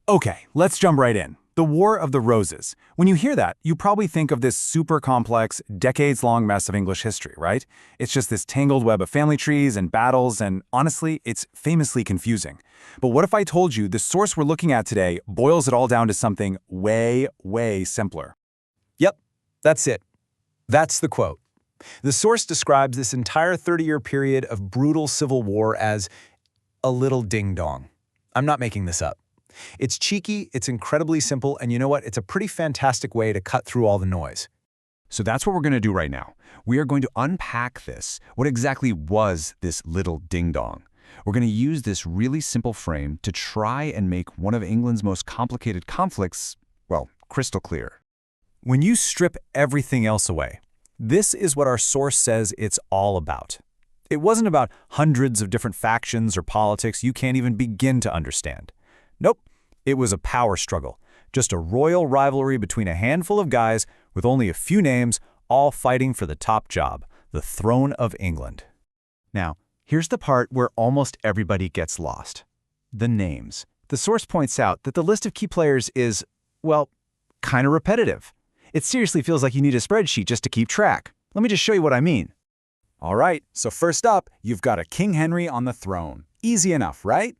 Okay, let's jump right in. The War of the Roses. When you hear that, you probably think of this super complex, decades-long mess of English history, right? It's just this tangled web of family trees and battles, and honestly, it's famously confusing. But what if I told you the source we're looking at today boils it all down to something way, way simpler? Yep, that's it. That's the quote. The source describes this entire 30-year period of brutal civil war as a little ding-dong. I'm not making this up. It's cheeky, it's incredibly simple, and you know what? It's a pretty fantastic way to cut through all the noise. So that's what we're going to do right now. We are going to unpack this. What exactly was this little ding-dong? We're going to use this really simple frame to try and make one of England's most complicated conflicts, well, crystal clear. When you strip everything else away, this is what our source says it's all about. It wasn't about hundreds of different factions or politics you can't even begin to understand. Nope, it was a power struggle, just a royal rivalry between a handful of guys with only a few names, all fighting for the top job, the throne of England. Now, here's the part where almost everybody gets lost. The names. The source points out that the list of key players is, well, kind of repetitive. It seriously feels like you need a spreadsheet just to keep track. Let me just show you what I mean. All right, so first up, you've got a King Henry on the throne. Easy enough, right?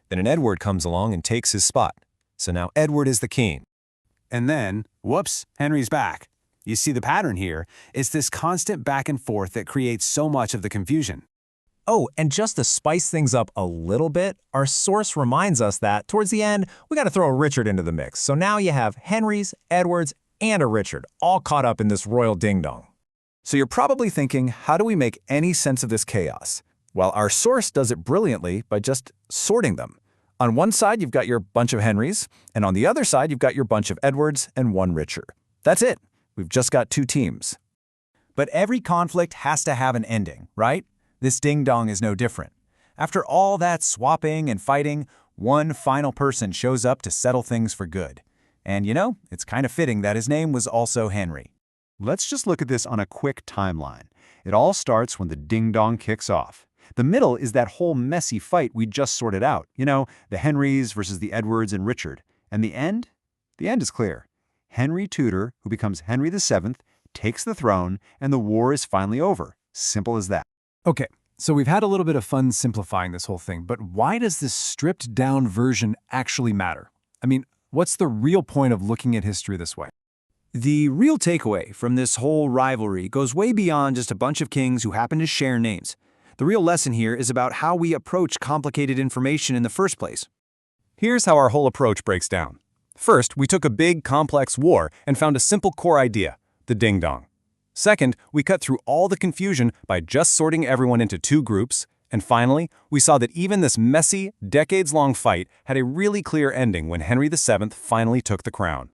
Then an Edward comes along and takes his spot. So now Edward is the king. And then, whoops, Henry's back. You see the pattern here? It's this constant back and forth that creates so much of the confusion. Oh, and just to spice things up a little bit, our source reminds us that, towards the end, we got to throw a Richard into the mix. So now you have Henrys, Edwards, and a Richard, all caught up in this royal ding-dong. So you're probably thinking, how do we make any sense of this chaos? Well, our source does it brilliantly by just sorting them. On one side, you've got your bunch of Henrys, and on the other side, you've got your bunch of Edwards and one Richard. That's it. We've just got two teams. But every conflict has to have an ending, right? This ding-dong is no different. After all that swapping and fighting, one final person shows up to settle things for good. And you know, it's kind of fitting that his name was also Henry. Let's just look at this on a quick timeline. It all starts when the ding-dong kicks off. The middle is that whole messy fight we just sorted out. You know, the Henrys versus the Edwards and Richard. And the end? The end is clear. Henry Tudor, who becomes Henry VII, takes the throne, and the war is finally over. Simple as that. Okay, so we've had a little bit of fun simplifying this whole thing, but why does this stripped-down version actually matter? I mean, what's the real point of looking at history this way? The real takeaway from this whole rivalry goes way beyond just a bunch of kings who happen to share names. The real lesson here is about how we approach complicated information in the first place. Here's how our whole approach breaks down. First, we took a big, complex war and found a simple core idea, the ding-dong. Second, we cut through all the confusion by just sorting everyone into two groups. And finally, we saw that even this messy, decades-long fight had a really clear ending when Henry VII finally took the crown.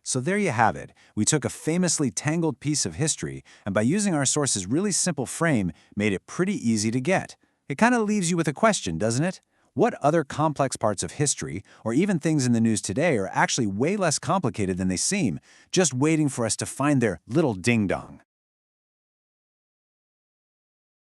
So there you have it. We took a famously tangled piece of history, and by using our source's really simple frame, made it pretty easy to get. It kind of leaves you with a question, doesn't it? What other complex parts of history, or even things in the news today, are actually way less complicated than they seem, just waiting for us to find their little ding-dong?